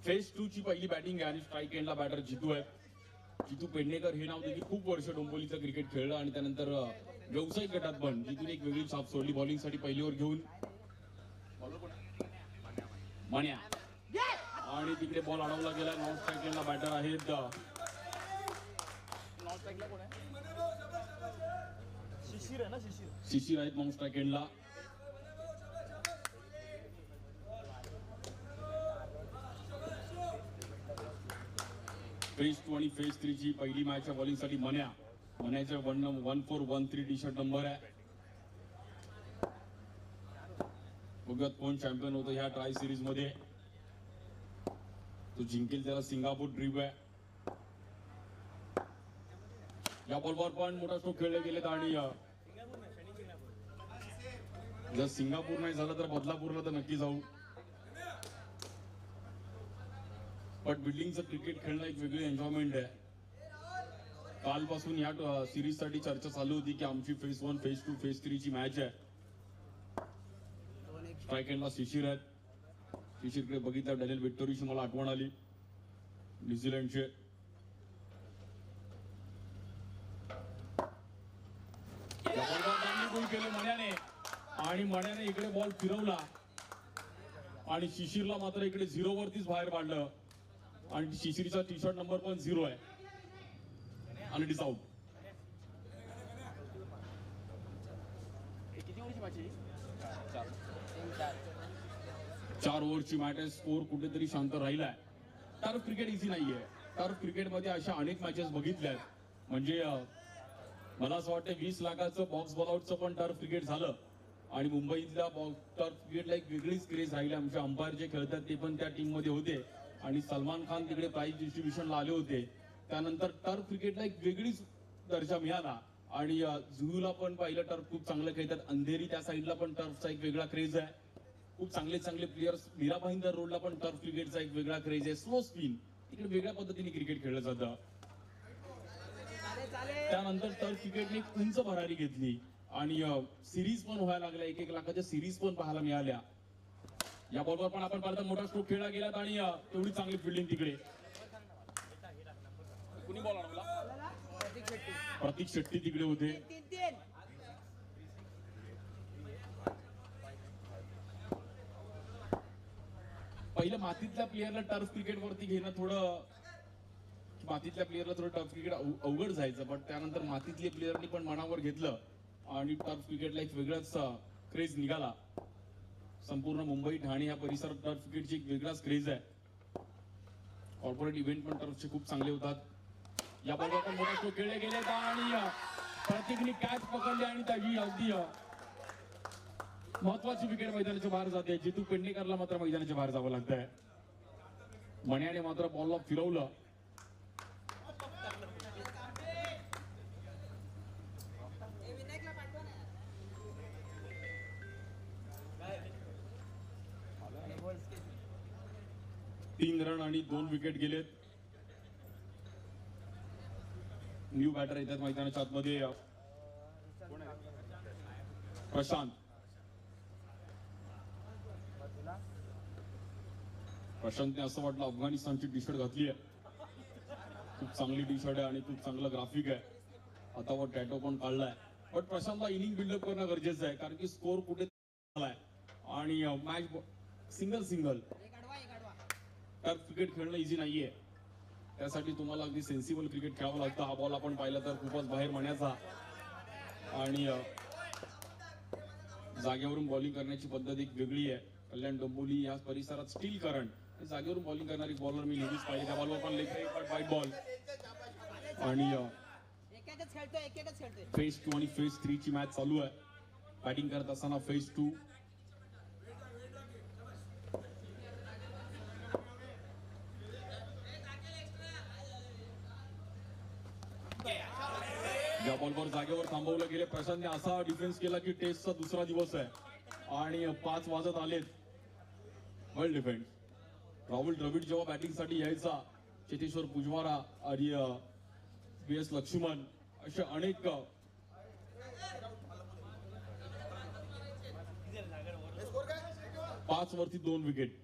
Phase 2 ची पहिली batting आहे आणि स्ट्राईक एंडला बॅटर जितू आहे. जितू पेडणेकर हे नाव देखील खूप वर्ष डोंबिवलीचं क्रिकेट खेळलं आणि त्यानंतर व्यावसायिक गटात पण जितूने एक वेगळी छाप सोडली. बॉलिंगसाठी पहिली ओव्हर घेऊन मण्या आणि तिकडे बॉल अडवला गेला. नॉन स्ट्राईक एंडला बॅटर आहेत. शिशिर आहेत नॉन स्ट्राईक एंडला. फेज 2 आणि फेज 3 ची पहिली मॅच आहे. बॉलिंगसाठी मण्याच्या 1413 टी शर्ट नंबर आहे. बघूयात कोण चॅम्पियन होतं ह्या ट्राय सिरीज मध्ये. तो जिंकेल त्याला सिंगापूर ड्रीप आहे. या बॉलवर पण मोठा स्ट्रोक खेळले गेलेत आणि जर सिंगापूर नाही झालं तर बदलापूरला तर नक्की जाऊ. पण बिल्डिंगचं क्रिकेट खेळणं एक वेगळी एन्जॉयमेंट आहे. कालपासून या सिरीज साठी चर्चा चालू होती की आमची फेज 1 फेज 2 फेज 3 ची मॅच आहे. स्ट्राईक एंडला शिशिर आहेत. शिशिरकडे बघितलं डॅनियल व्हिक्टोरीची मला आठवण आली न्यूझीलंडचे. केले मण्याने आणि मण्याने इकडे बॉल फिरवला आणि शिशिरला मात्र इकडे 0 वरतीच बाहेर पाडलं आणि शिशिरचा टी शर्ट नंबर पण 0 आहे आणि इट इज आउट. चार ओव्हरची मॅच आहे. स्कोर कुठेतरी शांत राहिलाय. टर्फ क्रिकेट इझी नाहीये. टर्फ क्रिकेटमध्ये अशा अनेक मॅचेस बघितल्या म्हणजे मला असं वाटतं 20 लाखाचं बॉक्स बॉलआउटचं पण टर्फ क्रिकेट झालं आणि मुंबईतल्या टर्फ क्रिकेटला एक वेगळीच क्रेज राहिली. आमचे अंपायर जे खेळतात ते पण त्या टीम मध्ये होते आणि सलमान खान तिकडे प्राइज डिस्ट्रीब्युशनला आले होते. त्यानंतर टर्फ क्रिकेटला एक वेगळीच दर्जा मिळाला आणि जुहूला पण पाहिलं टर्फ खूप चांगलं खेळतात. अंधेरी त्या साईडला पण टर्फचा एक वेगळा क्रेज आहे. खूप चांगले प्लेयर्स. मीरा भाईंदर रोडला पण टर्फ क्रिकेटचा एक वेगळा क्रेज आहे. स्लो स्पिन तिकडे वेगळ्या पद्धतीने क्रिकेट खेळलं जातं. त्यानंतर टर्फ क्रिकेटने उंच भरारी घेतली आणि सिरीज पण व्हायला लागल्या. 1-1 लाखाच्या सिरीज पण पाहायला मिळाल्या. या बॉलवर पण आपण पाहिलं मोठा स्ट्रोक खेळला गेला आणि तेवढी चांगली फिल्डिंग तिकडे. कुणी बॉल अडवला? प्रतीक शेट्टी तिकडे होते. पहिलं मातीतल्या प्लेयरला टर्फ क्रिकेट वरती घेणं थोडं टर्फ क्रिकेट अवघड जायचं. पण त्यानंतर मातीतल्या प्लेयरनी पण मनावर घेतलं आणि टर्फ क्रिकेटला एक वेगळाच क्रेज निघाला. संपूर्ण मुंबई ठाणे या परिसरात टर्फ क्रिकेटची एक वेगळाच क्रेज आहे. कॉर्पोरेट इव्हेंट पण टर्फचे खूप चांगले होतात. या बॉलवर पण मोठा स्ट्रोक खेळले गेले आणि प्रत्येकाने कॅच पकडली आणि त्याची अगदी महत्वाची विकेट मैदानाच्या बाहेर जाते. जितू पेडणेकरला मात्र मैदानाच्या बाहेर जावं लागतंय. मण्याने मात्र बॉलला फिरवलं. तीन रन आणि 2 विकेट गेलेत. न्यू बॅटर येतात मैदानाच्या आतमध्ये. प्रशांतने असं वाटलं अफगाणिस्तानची टी शर्ट घातली आहे. खूप चांगली टी शर्ट आहे आणि खूप चांगलं ग्राफिक आहे. हातावर टॅटो पण काढलाय. पण प्रशांतला इनिंग बिल्डअप करणं गरजेचं आहे कारण की स्कोर कुठे आणि मॅच सिंगल टर्फ क्रिकेट खेळणं इझी नाहीये. त्यासाठी तुम्हाला अगदी सेन्सिबल क्रिकेट खेळावं लागतं. हा बॉल आपण पाहिला तर खूपच बाहेर मण्याचा आणि जागेवरून बॉलिंग करण्याची पद्धत एक वेगळी आहे. कल्याण डोंबिवली या परिसरात स्टील करंट जागेवरून बॉलिंग करणारी बॉलर मी नेहमीच पाहिजे. त्या बॉलवर पण वाईट बॉल आणि फेज 2 आणि फेज 3 ची मॅच चालू आहे. बॅटिंग करत असताना फेज 2 या बॉलवर जागेवर थांबवलं गेले. प्रशांतने असा डिफेन्स केला की टेस्टचा दुसरा दिवस आहे आणि 5 वाजत आलेत. वेल डिफेन्स. राहुल द्रविड जेव्हा बॅटिंग साठी यायचा, चेतेश्वर पुजवारा आणि PS लक्ष्मण असे अनेक 5 वरती 2 विकेट.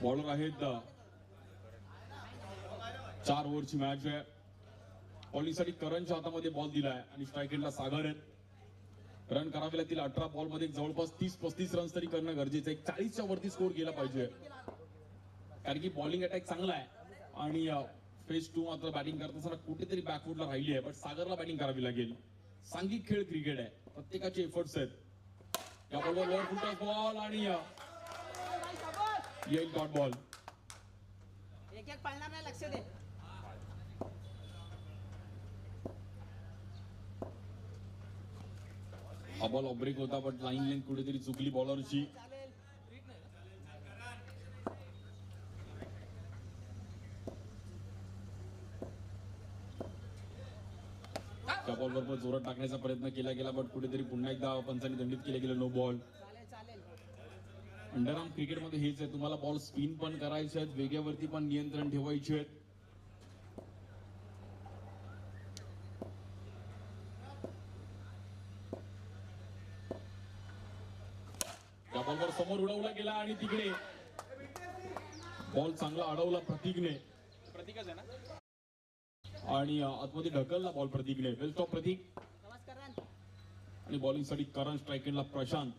बॉलर आहेत 4 ओव्हरची मॅच आहे. बॉलिंगसाठी करणच्या हातामध्ये बॉल दिलाय आणि स्ट्राईक एंडला सागर आहेत. रन करावे लागतील 18 बॉल मध्ये जवळपास 30-35 रन्स तरी करणं गरजेचं आहे. 40च्या वरती स्कोर गेला पाहिजे कारण की बॉलिंग अटॅक चांगला आहे आणि फेज 2 मात्र बॅटिंग करत असताना कुठेतरी बॅकफुटला राहिली आहे. पण सागरला बॅटिंग करावी लागेल. सांघिक खेळ क्रिकेट आहे, प्रत्येकाचे एफर्ट्स आहेत. या बॉलवर लोअर फुलटॉस बॉल आणि येईल डॉट बॉल. एक एक पाळणार नाही, लक्ष दे. हा बॉल ऑफ ब्रेक होता पण लाईन लेंथ कुठेतरी चुकली बॉलरची. त्या बॉलवर जोरात टाकण्याचा प्रयत्न केला गेला पण कुठेतरी पुन्हा एकदा पंचांनी दंडित केलं गेलं. No ball. अंडरआर्म क्रिकेटमध्ये हेच आहे, तुम्हाला बॉल स्पिन पण करायचे आहेत, वेगावरती पण नियंत्रण ठेवायचे आहेत. त्या बॉलवर समोर उडवला गेला आणि तिकडे बॉल चांगला अडवला प्रतीकने. प्रतीकच आहे ना आणि आतमध्ये ढकलला बॉल प्रतीकने. वेल स्टॉप प्रतीक. आणि बॉलिंग साठी करण, स्ट्राईक एंडला प्रशांत.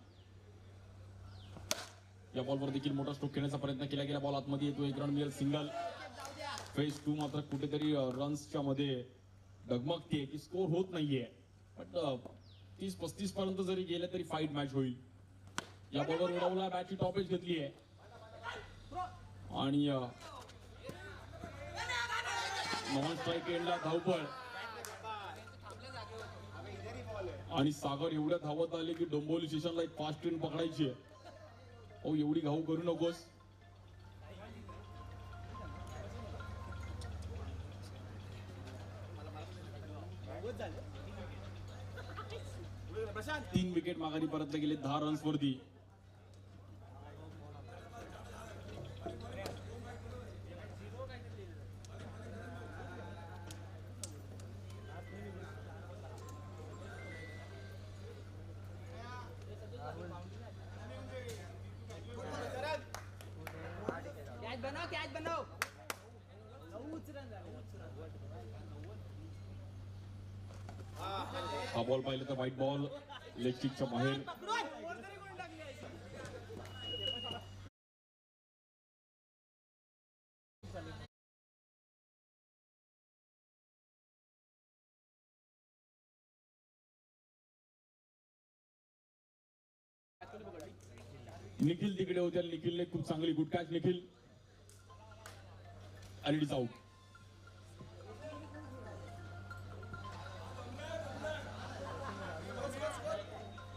या बॉलवर देखील मोठा स्ट्रोक खेळण्याचा प्रयत्न केला गेला. बॉल आतमध्ये येतो, 1 रन मिळेल सिंगल. फेज 2 मात्र कुठेतरी रन्सच्या मध्ये डगमगते की स्कोर होत नाहीये. बट 30-35 पर्यंत जरी गेले तरी फाईट मॅच होईल. या बॉलवर उडवला, बॅटची टॉप एज घेतली आहे आणि नॉन स्ट्राईक एंडला धावपळ. आणि सागर एवढ्या धावत आले की डोंबिवली स्टेशनला एक फास्ट ट्रेन पकडायची आहे. ओ एवढी घाऊ करू नकोस. प्रशांत 3 विकेट माघारी परतले गेले 10 रन्स वरती. कॅच बनव. हा बॉल पाहिलं तर व्हाईट बॉल, लेग स्टिकच्या बाहेर. निखिल तिकडे होत्या. निखिलने खूप चांगली गुड कॅच. निखिल आणि इट इज आउट.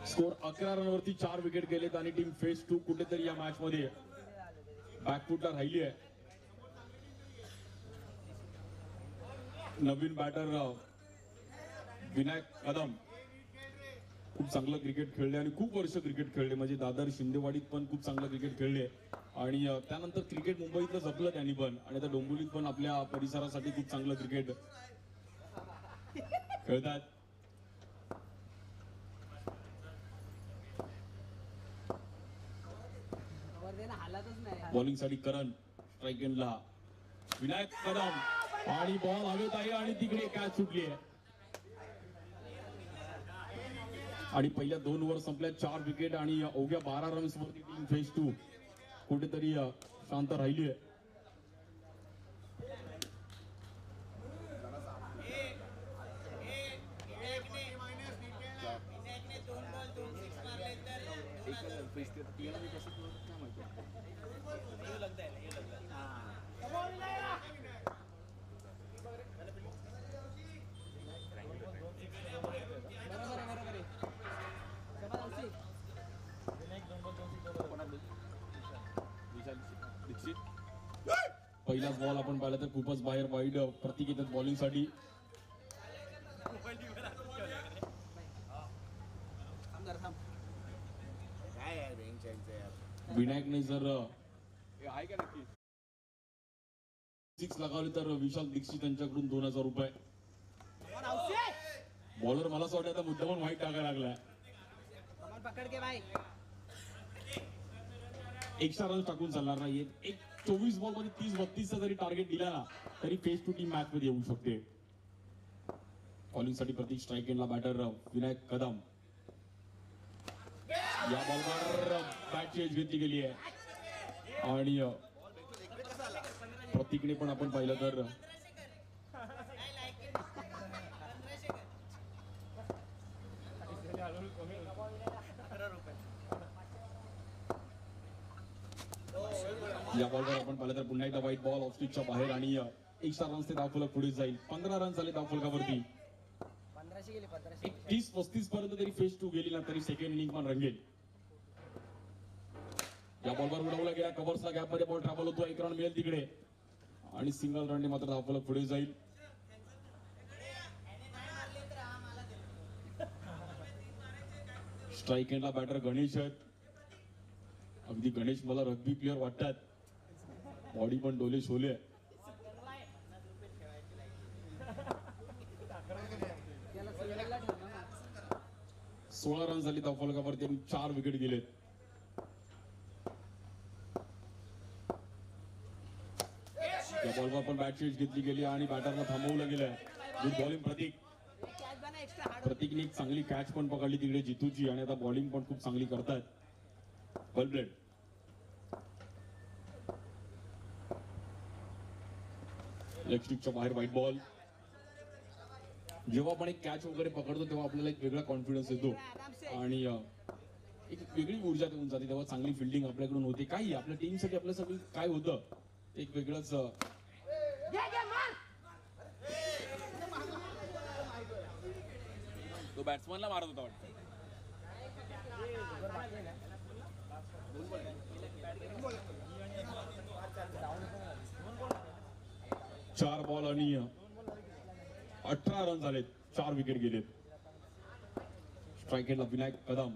स्कोर 11 रनवरती 4 विकेट गेलेत आणि टीम फेज 2 कुठेतरी या मॅच मध्ये बॅकफुटला राहिली आहे. नवीन बॅटर विनायक कदम खूप चांगलं क्रिकेट खेळले आणि खूप वर्ष क्रिकेट खेळले. म्हणजे दादर शिंदेवाडीत पण खूप चांगलं क्रिकेट खेळले आणि त्यानंतर क्रिकेट मुंबईतलं जपलं त्यांनी पण आणि आता डोंबिवलीत पण आपल्या परिसरासाठी खूप चांगलं क्रिकेट खेळतात. बॉलिंग साठी करण, स्ट्राईक एंडला विनायक कदम आणि बॉल हवेत आहे आणि तिकडे कॅच सुटली आहे. आणि पहिल्या 2 ओव्हर संपल्या, 4 विकेट आणि अवघ्या 12 रन्स वरती टीम फेज 2 कुठेतरी शांत राहिली आहे. पहिलाच बॉल आपण पाहिला तर खूपच बाहेर वाईड. प्रतीक येतात बॉलिंग साठी. विनायकने जर आहे का नक्की 6 लगावली तर विशाल दीक्षित यांच्याकडून 2000 रुपये. बॉलर मला असं वाटतं आता मुद्दामून वाईट टाकायला लागलाय. पकड के भाई. एक्स्ट्रा रन टाकून चालणार नाही. एक 24 बॉल मध्ये 30-32 जरी टार्गेट दिला ना तरी फेस टू टीम मॅच मध्ये येऊ शकते. बॉलिंग साठी प्रतीक स्ट्राईक एंडला बॅटर विनायक कदम. या बॉलवर बॅट चेंज घेतली गेली आहे आणि प्रतीकने पण आपण पाहिलं तर या बॉलवर आपण पाहिलं तर पुन्हा एकदा व्हाईट बॉल ऑफ स्टिकच्या बाहेर आणि एक्स्ट्रा रन्स ते धावफलक पुढे जाईल. 15 रन झाले धावफलकावरती. 1500 गेले 1500. 30-35 पर्यंत तरी फेस टू गेली ना तरी सेकंड इनिंग पण रंगेल. या बॉलवर उडवला गेला कव्हर्सला गॅप मध्ये बॉल ट्रॅव्हल होतो. 1 रन मिळेल तिकडे आणि सिंगल रनने मात्र धावफलक पुढे जाईल. स्ट्राईक एंडला बॅटर गणेश आहेत. अगदी गणेश मला रग्बी प्लेअर वाटतात. बॉडी पण डोले शोले. 16 रन झाली धावफलकावरती आणि 4 विकेट गेलेत. या बॉलवर पण बॅट चेंज घेतली गेली आणि बॅटरला थांबवलं गेलंय. गुड बॉलिंग प्रतीक. कॅच बना एक्स्ट्रा हार्ड. प्रतीकने एक चांगली कॅच पण पकडली तिकडे जितूची आणि आता बॉलिंग पण खूप चांगली करतायत. वेल प्लेड. लेग स्टिकच्या बाहेर व्हाईट बॉल. जेव्हा आपण एक कॅच वगैरे पकडतो तेव्हा आपल्याला एक वेगळा कॉन्फिडन्स येतो आणि एक वेगळी ऊर्जा देऊन जाते. तेव्हा चांगली फिल्डिंग आपल्याकडून होते. काही आपल्या टीमसाठी आपल्यासाठी काय होतं एक वेगळंच. तो बॅट्समनला मारत होता वाटतं. 4 बॉल आणि 18 रन झालेत. 4 विकेट गेलेत. स्ट्राईक एंडला विनायक कदम.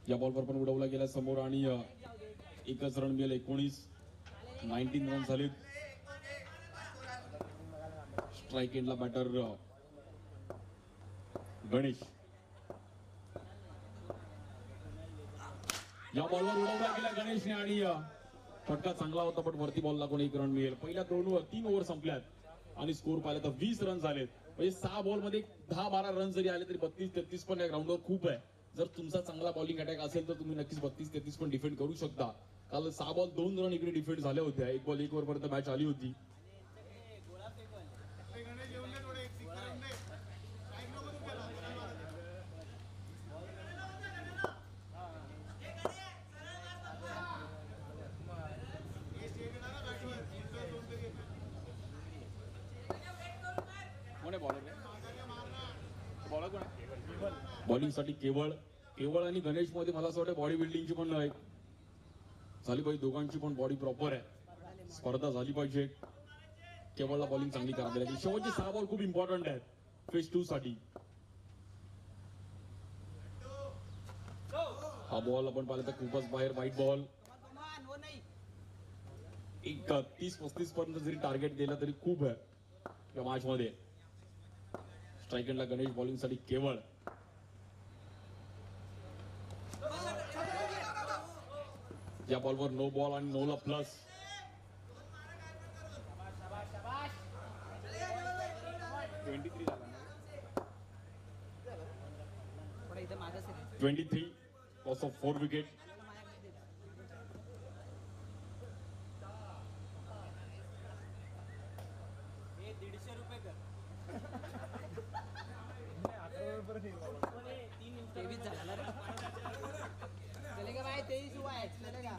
या बॉलवर पण उडवला गेला समोर आणि एकच रन मिळेल. 19 रन झालेत. स्ट्राईक एंडला बॅटर गणेश. या बॉलवर उडवला गेला गणेशने आणि फटका चांगला होता पण वरती बॉल लागून 1 रन मिळेल. पहिल्या 3 ओव्हर संपल्यात आणि स्कोर पाहिला तर 20 रन झालेत. म्हणजे 6 बॉल मध्ये 10-12 रन जरी आले तरी 32-33 पण या ग्राउंडवर खूप आहे. जर तुमचा चांगला बॉलिंग अटॅक असेल तर तुम्ही नक्कीच 32-33 पण डिफेंड करू शकता. काल 6 बॉल 2 रन इकडे डिफेंड झाल्या होत्या. 1 बॉल 1 ओव्हर पर्यंत मॅच आली होती. कोण आहे बॉलर? बॉलर कोण आहे? बॉलिंग साठी केवळ आणि गणेश मध्ये मला असं वाटतं बॉडी बिल्डिंगची पण झाली पाहिजे. दोघांची पण बॉडी प्रॉपर आहे. स्पर्धा झाली पाहिजे. केवळला बॉलिंग चांगली करावी लागेल. शेवटचे 6 बॉल खूप इम्पॉर्टंट आहेत फेज 2 साठी. हा बॉल आपण पाहिलं तर खूपच बाहेर व्हाईट बॉल. हो नाही. एक 30-35 पर्यंत जरी टार्गेट दिलं तरी खूप आहे या मॅच मध्ये. स्ट्राईक एंडला गणेश. बॉलिंग साठी केवळ. या बॉलवर नो बॉल आणि नोला प्लस. शाबाश. 23 झाला ना. थोडं इथं मागच आहे. 23 लॉस ऑफ 4 विकेट. हे 150 रुपये कर. 23 झाला रे. चलेगा भाई 23 हुआ है. चलेगा.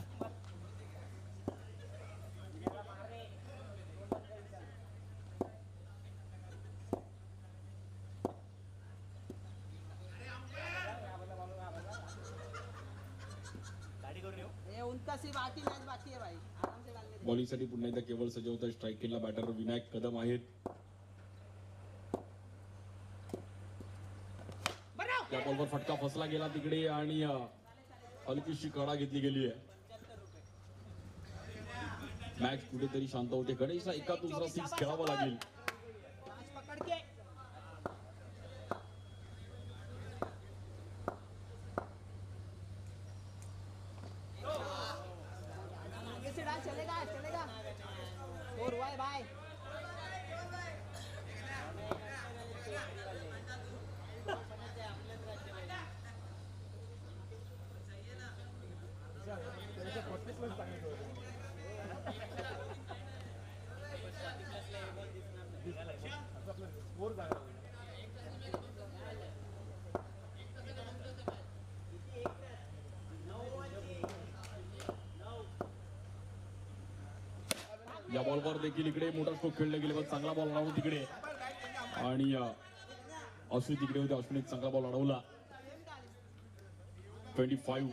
ये 79 बाकी मैच बाकी है भाई. आराम से डालने दे. बॉलिंग साठी पुन्हा एकदा केवळ सजवतात. स्ट्राईक एंडला बॅटर विनायक कदम आहेत. या बॉलवर फटका फसला गेला तिकडे आणि हलकीशी कडा घेतली गेली आहे. मॅच कुठेतरी शांत होते. गणेशला एका दुसरा 6 खेळावा लागेल. पांच पकड़ के. आगे से डाल. चलेगा. बाय या बॉलवर देखील इकडे मोठा स्ट्रोक खेळले गेले पण चांगला बॉल अडवला तिकडे आणि अश्विन तिकडे होते. अश्विन एक चांगला बॉल अडवला. 25.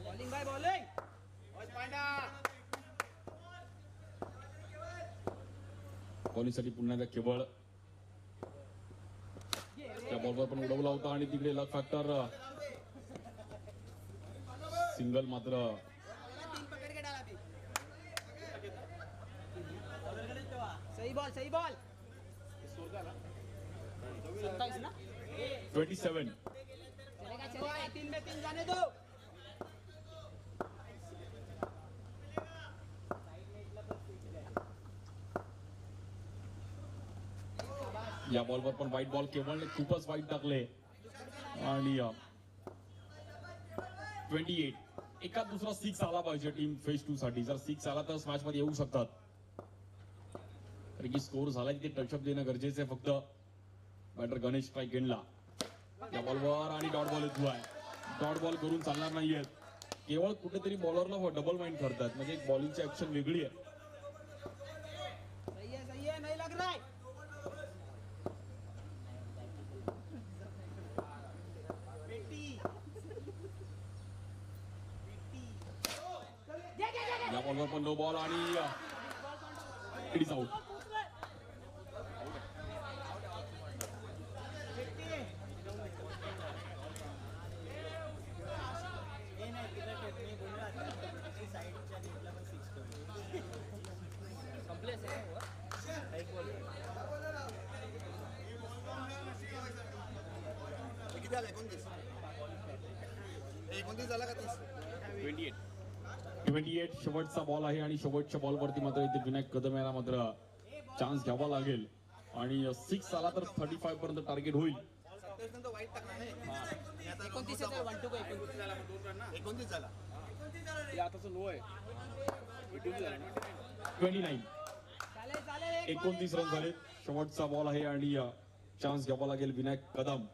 बॉलिंग बाय बॉलिंग बॉलिंगसाठी पुन्हा एकदा केवळ त्या बॉलवर पण उडवला होता आणि तिकडे लक फॅक्टर सिंगल मात्र तीन पकड़ के डाला अभी सही बॉल 27 ना 27. चलेगा 3 में 3 जाने दो या बॉलवर पण वाईट बॉल केवळने खूपच वाईट टाकले आणि 28. एका दुसरा 6 आला पाहिजे टीम फेज 2 साठी. जर 6 आला तर मॅच मध्ये येऊ शकतात. कारण की स्कोर झाला की ते टचअप देणं गरजेचं आहे. फक्त बॅटर गणेश स्ट्राईक गेनला या बॉलवर आणि डॉट बॉल येतो आहे. डॉट बॉल करून चालणार नाहीयेत. केवळ कुठेतरी बॉलरला डबल माइंड करतात. म्हणजे एक बॉलिंगची ऍक्शन वेगळी आहे. सही है नहीं लग रहा है या बॉलवर पण नो बॉल आणि इट इज आउट. किती झालं 29 झाला का 30? 28. 28 शेवटचा बॉल आहे आणि शेवटच्या बॉलवरती मात्र इथे विनायक कदम याला मात्र चान्स घ्यावा लागेल आणि 6 आला तर 35 पर्यंत टार्गेट होईल. 27 नंतर वाईट टाकणार नाही. 29 है 1 2 29 झाला 29 झाला. आताचं लो आहे 29. चालेल 29 रन झाले. शेवटचा बॉल आहे आणि चान्स घ्यावा लागेल विनायक कदम.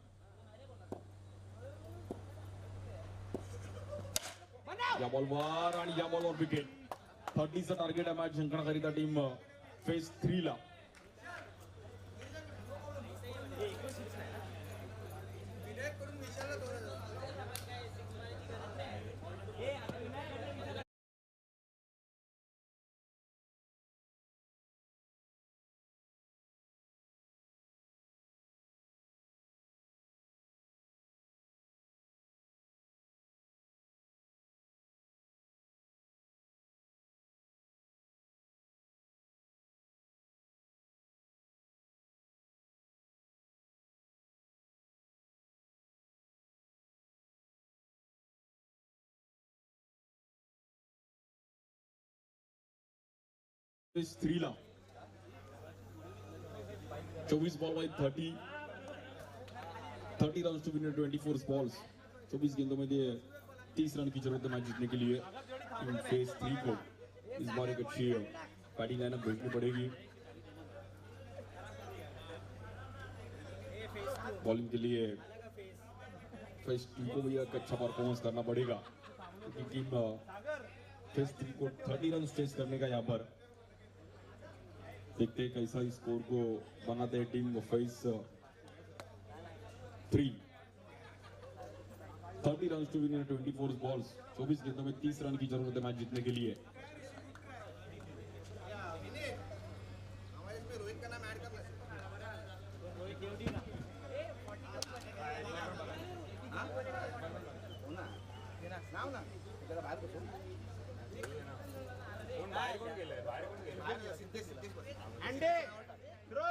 या बॉलवर आणि या बॉलवर विकेट. 30चं टार्गेट आहे मॅच जिंकण्याकरिता टीम फेज 3 ला. फेज 3 ला 24 बॉल मध्ये 30 रन टू विन 24 बॉल्स. 24 गेंदों में 30 रन की जरूरत है मैच जीतने के लिए इन फेज 3 को. इस बार एक अच्छी बैटिंग लाइनअप भेजनी पड़ेगी. बॉलिंग के लिए फेज 2 को भी एक अच्छा परफॉर्मेंस करना पड़ेगा क्योंकि टीम फेज 3 को 30 रन चेस करने का यहाँ पर. देखते हैं कैसा इस स्कोर को बनाते हैं team phase 3. 30 run to win 24 balls. 24 गेंदों में 30 रन की जरूरत है मैच जीतने के लिए. रोहित का नाम ऐड करना नाव ना त्याला बाहेर बसवून बाहेर कोण गेलंय बाहेर सिद्धेश अंडे थ्रो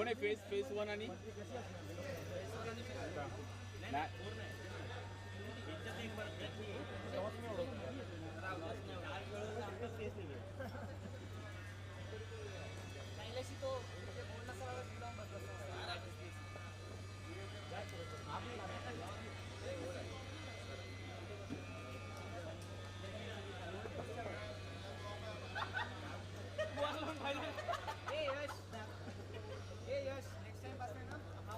कोण आहे फेस 1 आणि पहिल्याशी तो बोलला सगळं जाऊन बसला यश नेक्स्ट टाइम पासून ना हा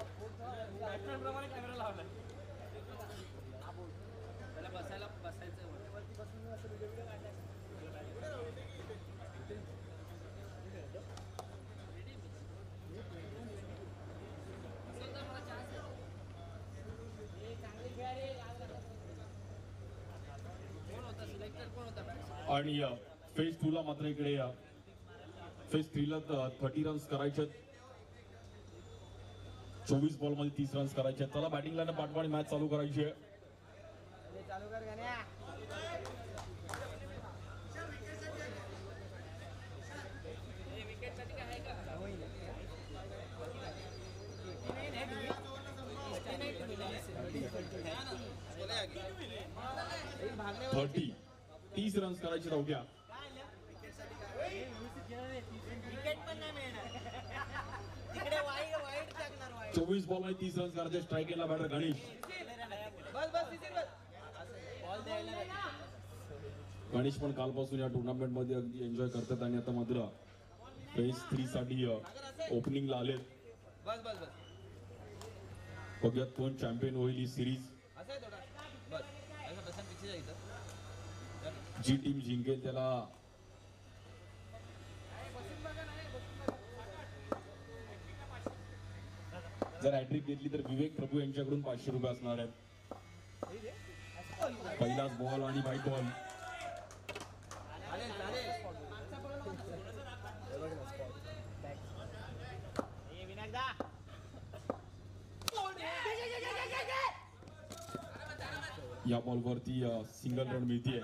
बॅट्समॅन प्रमाणे कॅमेरा लावला हा बोल त्याला बसायचं वरती बसून असं व्हिडिओ काढायचं आणि फेज 2 ला मात्र इकडे फेज 3 ला 30 रन्स करायचे 24 बॉल मध्ये 30 रन्स करायचे. त्याला बॅटिंग लाईन पाठवाणी मॅच चालू करायची आहे. चालू कर गाण्या विकेटसाठी काय आहे का भागणे 30 रन्स करायचे राहत्या. विकेट पण नाही मिळणार तिकडे वाईट टाकणार वाईट 24 बॉल मध्ये 30 रन्स करायचे. स्ट्राईक केला बॅटर गणेश. बॉल द्यायला गणेश पण कालपासून या टुर्नामेंट मध्ये अगदी एन्जॉय करतात आणि आता मात्र फेज 3 साठी ओपनिंगला आलेत. बस बघूयात कोण चॅम्पियन होईल ही सिरीज. असं आहे थोडा बस असं बसन पिछे जायचं जी टीम जिंकेल त्याला जर हॅट्रिक घेतली तर विवेक प्रभू यांच्याकडून 500 रुपये असणार आहेत. पहिलाच बॉल आणि व्हाईट बॉल. या बॉलवरती सिंगल रन मिळतीये.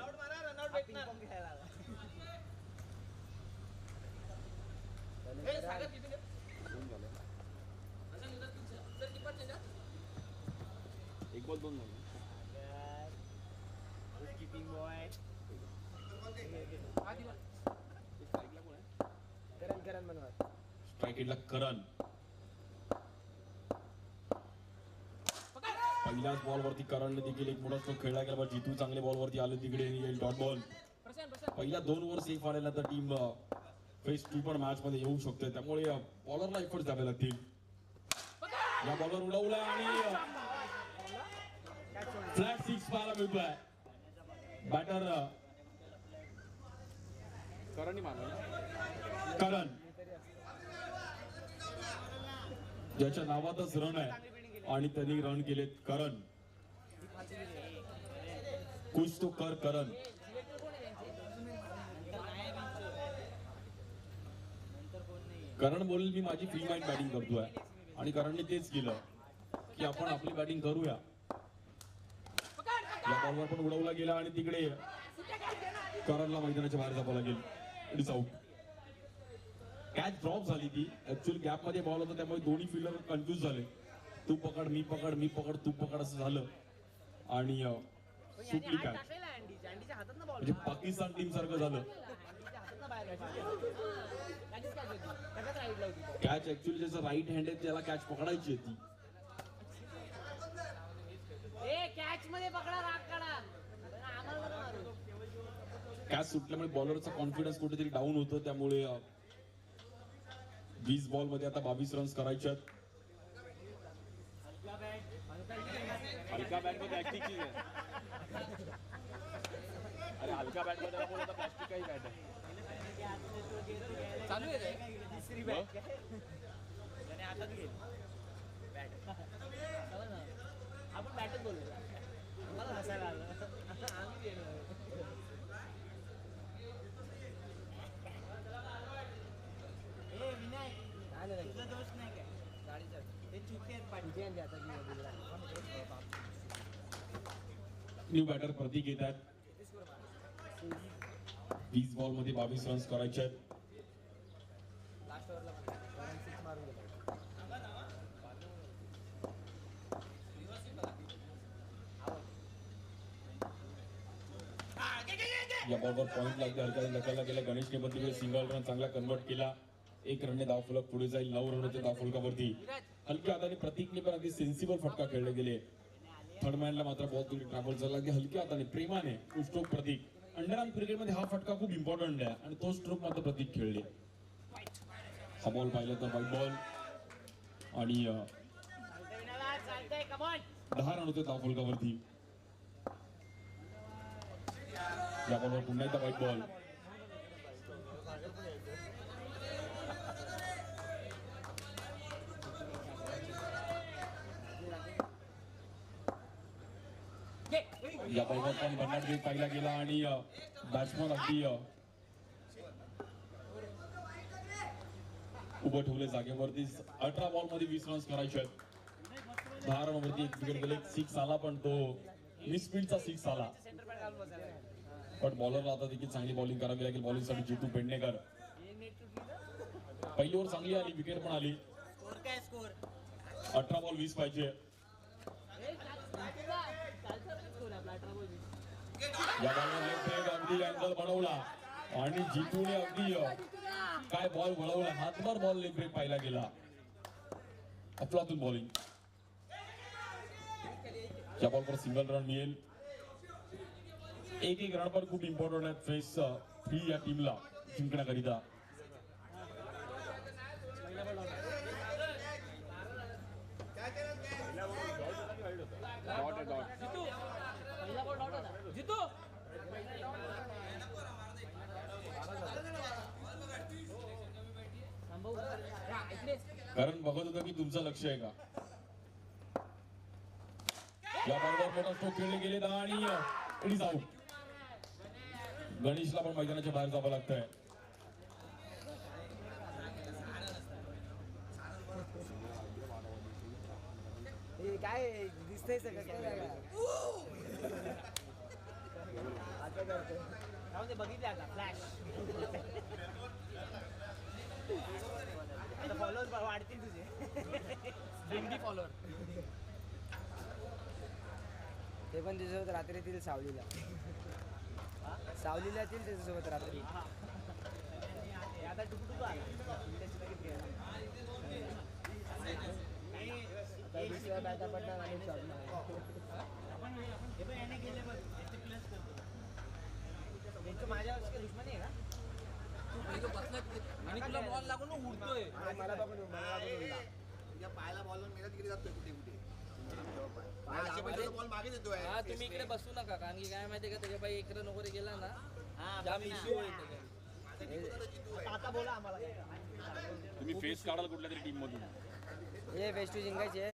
एक बॉल 2 झाले. करण बनवा स्ट्राईकला करण. पहिल्याच बॉलवरती करणने देखील एक मोठा स्ट्रोक खेळला गेला. जितू चांगले बॉलवरती आले तिकडे येईल डॉट बॉल. पहिल्या 2 ओव्हर सेफ आलेला तर टीम फेज 2 पण मॅच मध्ये येऊ शकते. त्यामुळे बॉलरला एफर्ट द्यावे लागतील. या बॉलर उडवला आणि फ्लॅट 6 पाहायला मिळतोय. बॅटर करणनी मारला. करण ज्याच्या नावातच रन आहे आणि त्यांनी रन केलेत. करण कुछ तो कर करण. करण बोलेल मी माझी फ्री माइंड बॅटिंग करतोय आणि करणने तेच केलं की आपण आपली बॅटिंग करूया. या बॉलवर पण उडवला गेला आणि तिकडे करणला मैदानाच्या बाहेर जावं लागेल. It's out. कॅच ड्रॉप झाली ती. ऍक्च्युअली गॅप मध्ये बॉल होता त्यामुळे दोन्ही फिल्डर कन्फ्युज झाले. तू पकड मी पकड मी पकड तू पकड असं झालं आणि सुटली कॅच. म्हणजे पाकिस्तान टीम सारखं झालं. कॅच ऍक्च्युअली ज्याचं राईट हँड आहे त्याला कॅच पकडायची होती. कॅच मध्ये पकडा राग काढा कॅच सुटल्यामुळे बॉलरचा कॉन्फिडन्स कुठेतरी डाऊन होतो. त्यामुळे 20 बॉल मध्ये आता 22 रन्स करायच्यात. हलका बॅट मध्ये ऍक्टिंग केली आहे. अरे हलका बॅट मध्ये बोलतो तर प्लास्टिक काही बॅट आहे. चालू आहे रे तिसरी बॅट त्याने हातात घेईल बॅट. आपण बॅटच बोलू. मला हसायला आलं. आम्ही विनायक तुझा दोष नाही काय गाडीचा ते चुके आहेत पाठीचे न्यू बॅटर प्रतीक येत आहेत. 20 बॉल मध्ये 22 रन्स करायचे आहेत. लास्ट ओव्हरला मारून गेला. या बॉलवर पॉईंट लागले हलक्या ढकलला गेला गणेशने बदली सिंगल रन चांगला कन्वर्ट केला 1 रनने धावफलक पुढे जाईल 9 रन होते धावफलकावरती हलक्या हाताने प्रतीकने पण अगदी सेन्सिबल फटका खेळले गेले थर्ड मॅनला मात्र बॉल तुम्ही ट्रॅव्हल झाला अगदी हलक्या हाताने प्रेमाने तो स्ट्रोक प्रतीक अंडरआर्म क्रिकेटमध्ये हा फटका खूप इम्पॉर्टंट आहे आणि तो स्ट्रोक मात्र प्रतीक खेळले हा बॉल पाहिला तर व्हाईट बॉल आणि 10 रन होते धावफलकावरती या बॉलवर पुन्हा एकदा व्हाईट बॉल या बॉलवर पण बर्नार्ड वेग पाहिला गेला आणि बॅट्समन अगदी उभं ठेवले जागेवरती 18 बॉल मध्ये 20 रन्स करायचे आहेत 10 रन वरती एक विकेट गेले 6 आला पण तो मिसफील्डचा 6 आला पण बॉलरला आता देखील चांगली बॉलिंग करावी लागेल बॉलिंग साठी जितू पेडणेकर पहिली ओव्हर चांगली आली विकेट पण आली 18 बॉल 20 पाहिजे या बॉलवर लेफ्ट ब्रेक अगदी अँगल बनवला आणि जितूने अगदी काय बॉल वळवला हातभर बॉल लेग ब्रेक पाहिला गेला अफलातून बॉलिंग या बॉलवर सिंगल रन मिळेल एक रन पण खूप इम्पॉर्टंट आहे फेस 3 या टीमला जिंकण्याकरिता जितू कारण बघत होतं की तुमचं लक्ष आहे का या बॉलवर मोठा स्ट्रोक खेळले गेले आणि इट आउट गणेशला पण मैदानाच्या बाहेर जावं लागतंय काय दिसतंय सगळं बघितले आता फ्लॅश फॉलोअर वाढतील तुझे फॉलोअर ते पण त्याच्यासोबत रात्री येतील सावलीला येतील त्याच्यासोबत रात्री आता टुकटुक दुसऱ्या बॅटा पडणार आणि माझ्या दुश्मनी आहे का आणि तुला बॉल लागून उडतोय मला बघून पायाला बॉल मेहनत केली जातोय कुठे बॉल मागे देतोय हा तुम्ही इकडे बसू नका कारण की काय माहितीये का त्याच्या पायी इकडे नोकरी गेला ना जाम इश्यू होईल आता बोला आम्हाला तुम्ही फेस काढाल कुठल्या तरी टीम मधून हे फेस टू जिंकायचे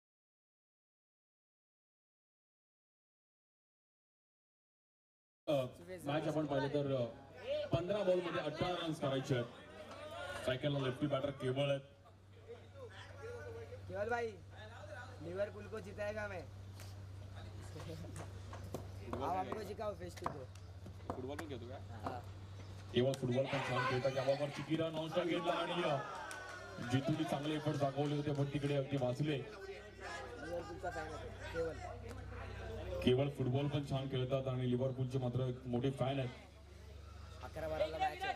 मॅच आपण पाहिलं तर 15 बॉल मध्ये 18 रन्स करायचे आहेत सायकलला लेफ्टी बॅटर केवळ आहेत केवल भाई लिवरपूल को जिताएगा मैं आप हमको जिकाओ फेस टू को फुटबॉल पण खेळतो का केवळ फुटबॉल पण छान खेळतात या बॉलवर चिकीरा नॉनस्टॉप घेतला आणि जितूने चांगले एफर्ट दाखवले होते पण तिकडे अगदी वाचले लिवरपूलचा फॅन आहे केवल केवळ फुटबॉल पण छान खेळतात आणि लिव्हरपूलचे मात्र मोठे फॅन आहेत 11-12 मॅच आहे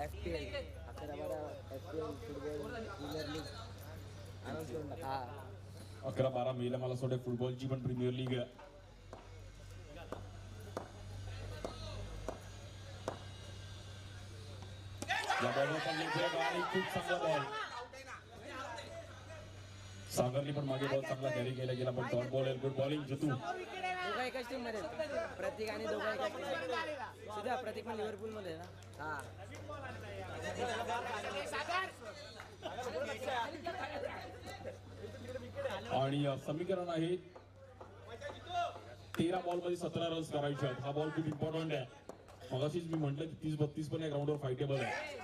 FPL 11-12 FPL football premier league announce करून टाका 11-12 मेला मला असं वाटतं फुटबॉलची पण प्रीमियर लीग आहे या बॉलवर पण आणि खूप चांगला बॉल सागरने पण मागे बॉल चांगला कॅरी केला गेला पण डॉट बॉल गुड बॉलिंग जितू दोघं एकाच टीम मध्ये प्रतीक आणि दोघं एकाच टीम सुद्धा प्रतीक पण लिव्हरपूल मध्ये ना आणि समीकरण आहे 13 बॉल मध्ये 17 रन्स करायचे आहेत हा बॉल खूप इम्पॉर्टंट आहे मगाशीच मी म्हटलं की 30-32 पण या ग्राउंडवर फायटेबल आहे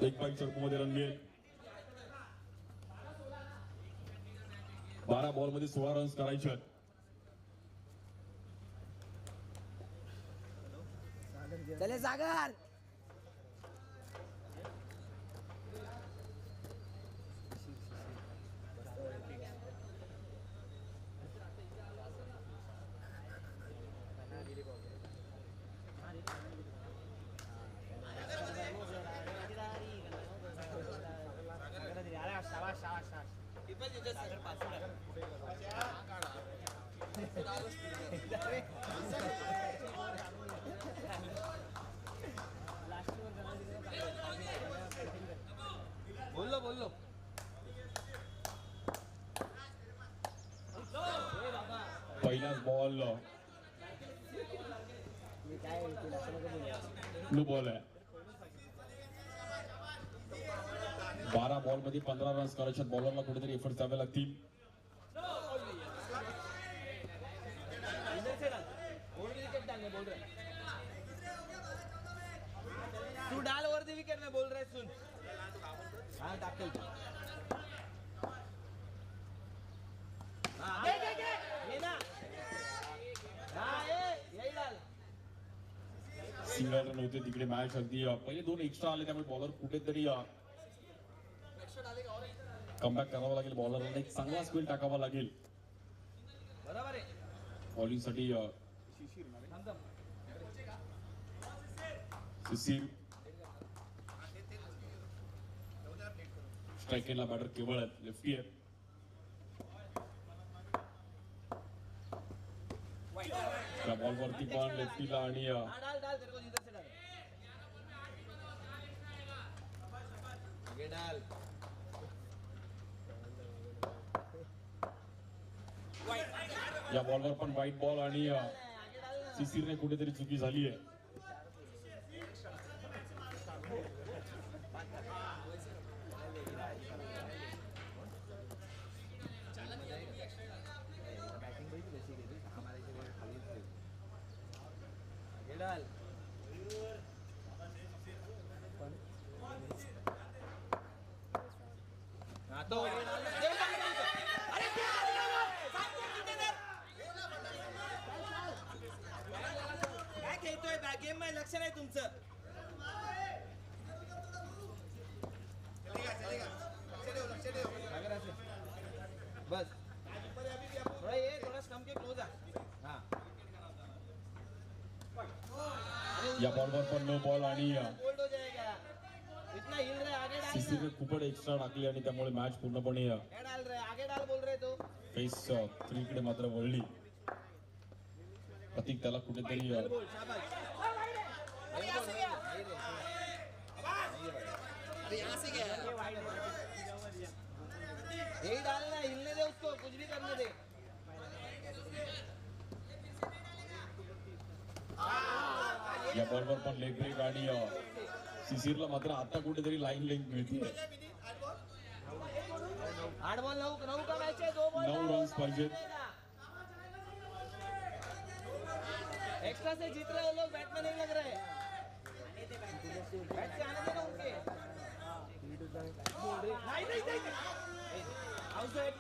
एक पॉईंट चरकूमध्ये रन मिळेल 12 बॉल मध्ये 16 रन्स करायचे आहेत चले सागर बोललो पहिलाच बॉल मी काय तुला असं नको बोलू. नो बॉल आहे. 12 बॉल मध्ये 15 रन्स करायच्यात. बॉलरला कुठेतरी एफर्ट द्यावे लागतील. तू डाल वरती विकेट में बोल रहे सुन. हाँ टाकेल तू. ये ना. हाँ यही डाल. सिंगल रन होते तिकडे. मॅच अगदी पहिले 2 एक्स्ट्रा आले त्यामुळे बॉलर कुठेतरी कमबॅक करावा लागेल. बॉलरला एक चांगला स्पिन टाकावा लागेल. बरोबर आहे. बॉलिंग साठी शिशिर. स्ट्राईक एंडला बॅटर केवळ लेफ्टी आहे. त्या बॉलवरती पण लेफ्टीला आणि हाँ डाल डाल तेरे को इधर से डाल. ये डाल. या बॉलवर पण व्हाईट बॉल आणि शिशिरने कुठेतरी चुकी झाली आहे. ये डाल. हाँ तो ये डाल. अरे क्या काय खेळतोय बॅक गेम मध्ये लक्ष नाही तुमचं. लक्ष ठेव. अगर ऐसे बस थोड़ा ये थोड़ा स्टंप के क्लोज आ. हाँ या बॉलवर पण नो बॉल आणि बोल्ड हो जाएगा. इतना हिल रहा है आगे डाल शिशिरने ना. खूपच एक्स्ट्रा टाकली आणि त्यामुळे मॅच पूर्णपणे क्या डाल रहे आगे डाल बोल रहे तो. फेस 3 कडे मात्र वळली. प्रतीक त्याला कुठेतरी बोल शाबाश. अरे यहाँ से गया. यही डालना है, हिलने दे उसको, कुछ भी करने दे. या बॉलवर पण लेग ब्रेक आणि शिशिरला मात्र आता कुठेतरी लाईन लेंथ मिळते. 8 बॉल 9 का मैच है. 2 बॉल 9 रन्स पाहिजेत. एक्स्ट्रा से जीत रहे हो लोग. बैट में नहीं लग रहे. बैट से आने देना उनके. नहीं हाउस सेट.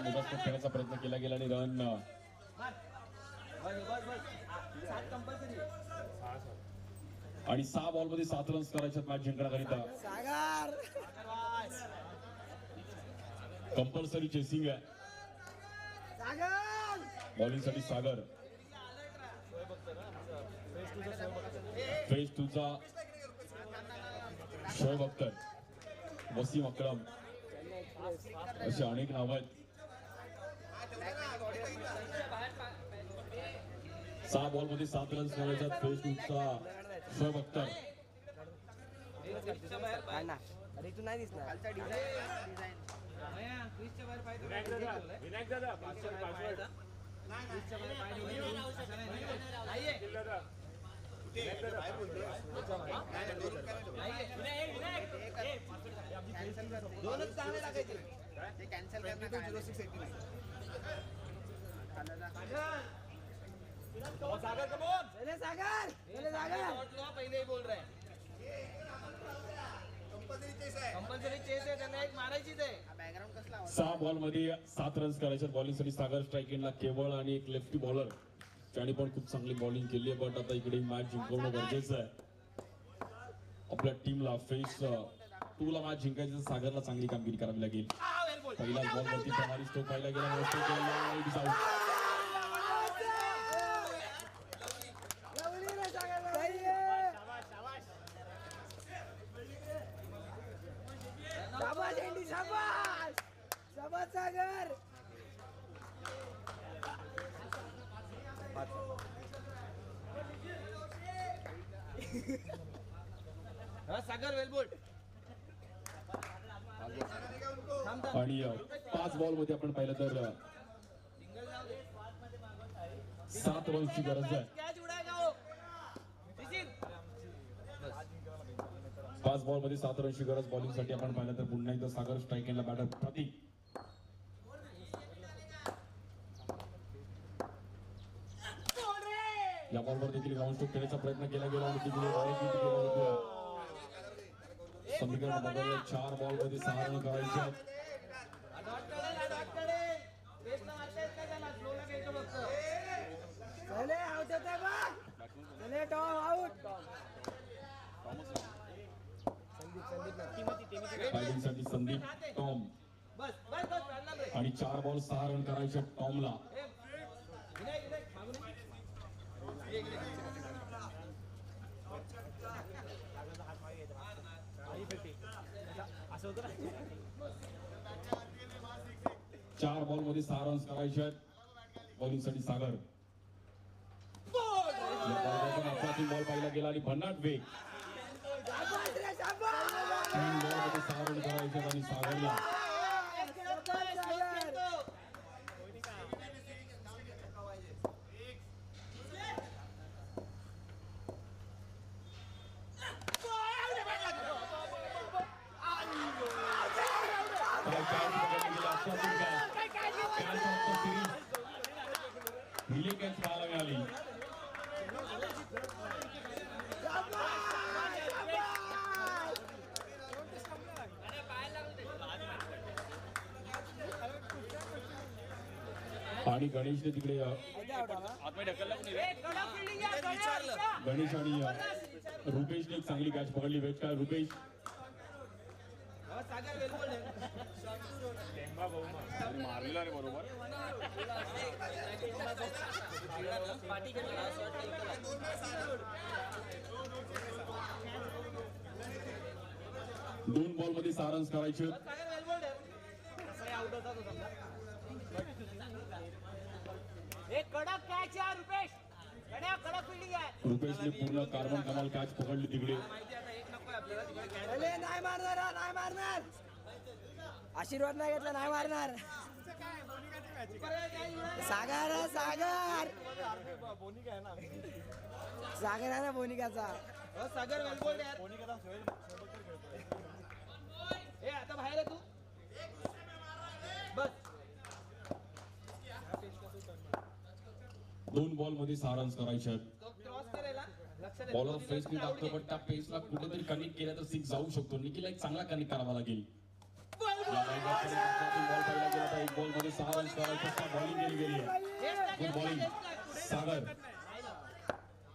मुदत खेळण्याचा प्रयत्न केला गेला आणि रन सात कंपल्सरी. आणि 6 बॉल मध्ये 7 रन्स करायचे मॅच जिंकण्याकरिता. सागर कंपल्सरी चेसिंग आहे. सागर बॉलिंग साठी सागर. फेज 2 चा शोएब अख्तर, वसीम अक्रम अशी अनेक नावं आहेत. 6 बॉल मध्ये 7 रन्स करायच्यात. फेज 2 चा शोएब अख्तर. काय ना अरे तू नाही दिसणार. विनायक दादा पासवर्ड दोनच चांगले टाकायचे. ते कॅन्सल करणार. 0689. सागर कमोन. चले सागर पहले ही बोल रहे हैं. कंपल्सरी चेस आहे कंपल्सरी चेस आहे, त्यांना एक मारायचीच आहे. बॅकग्राऊंड कसला आवाज 6 बॉल मध्ये 7 रन्स करायचे बॉलिंगसाठी सागर स्ट्राईक एंडला केवळ आणि एक लेफ्टी बॉलर त्याने पण खूप चांगली बॉलिंग केली आहे. बट आता इकडे मॅच जिंकवणं गरजेचं आहे आपल्या टीमला. फेस 2 ला मॅच जिंकायचं सागरला चांगली कामगिरी करावी लागेल. पहिला बॉल वरती प्रमाणे स्ट्रोक पाहिला गेला. मस्त केला. It is out. शाबास एंडी, शाबास शाबास सागर. सागर वेलबोल्ड. आणि 5 बॉल मध्ये आपण पाहिलं तर 7 रन्सची गरज आहे. कॅच उडायगा हो. 5 बॉल मध्ये 7 रनची गरज बॉलिंगसाठी आपण पाहिलं तर पुन्हा एकदा सागर स्ट्राईक एंडला बॅटर प्रतीक. या बॉलवर देखील ग्राउंड स्ट्रोक खेळण्याचा प्रयत्न केला गेला होता. समीकरण बदललं. 4 बॉल मध्ये 6 रन करायचे आहेत. चले आउट होते बघ. चले टॉम आउट. बॅटिंगसाठी संदीप टॉम बस बस बस चालणार रे. आणि 4 बॉल 6 रन करायचे टॉमला. असं होतं ना. 4 बॉल मध्ये 6 रन्स करायचे आहेत बॉलिंगसाठी सागर. अफलातून बॉल पाहिला गेला आणि भन्नाट वेग. 3 बॉल मध्ये 6 रन करायचे आणि सागरला रिले कॅच पाहायला मिळाली. आणि गणेशने तिकडे आतमध्ये ढकलला कोणी रे? गणेश आणि रुपेशने एक चांगली कॅच पकडली. वेट काय रुपेश सागर वेलबोल्ड आहे. त्यांनी मारलेला रे बरोबर. पाठी घेतला दोन बॉल मध्ये 6 रन्स करायचे. सागर वेलबोल्ड आहे. कसं आउट होता तो समजा. एक कडक कॅच आहे रुपेश. कडक फिल्डिंग आहे. रुपेशने पूर्ण कार्बन कमाल कॅच पकडली तिकडे. माहिती आता एक नको आहे आपल्याला तिकडे कॅच. चले नाही मारणार हा, नाही मारणार. आशीर्वाद नाही घेतला, नाही मारणार. सागर सागर सागर आहे ना बोनिकाचा. सागर वेलबोल्ड यार. ए आता बाहेर आहे तू. बस 2 बॉल मध्ये 6 रन्स करायचे आहेत. तो क्रॉस करायला लक्ष दे. बॉलर फेसने टाकतो पण त्या पेसला कुठेतरी कनेक्ट केला तर 6 जाऊ शकतो. निखिलला एक चांगला कनेक्ट करावा लागेल. बॉल पाहिला गेला तर 1 बॉल मध्ये 6 रन्स करायचे. बॉलिंग केली गेली आहे. गुड बॉलिंग सागर.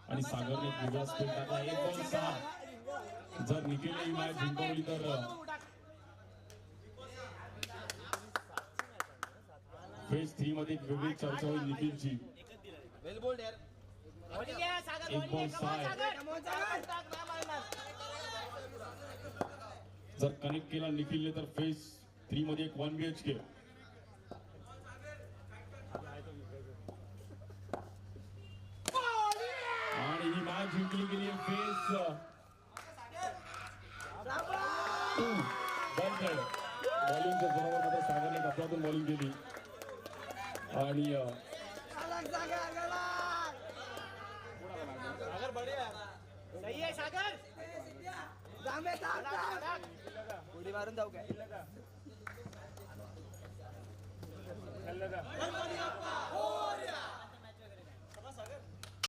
आणि सागरने एक वेगळा स्पिन टाकला. 1 बॉल 6. जर निखिलने ही मॅच जिंकवली तर फेज 3 मध्ये एक वेगळी चर्चा होईल निखिलची. वेलबोल्ड यार. बॉलिंग आहे सागर. 1 बॉल 6 आहे. जर कनेक्ट केला निखिलने तर फेज 3 मध्ये एक 1 BHK. आणि ही मॅच जिंकली गेली आहे फेज 2. बॉलिंगच्या बरोबर मध्ये सागरने गप्पातून बॉलिंग केली आणि सागर बढिया. सही आहे सागर. उडी मारून जाऊ काय. हो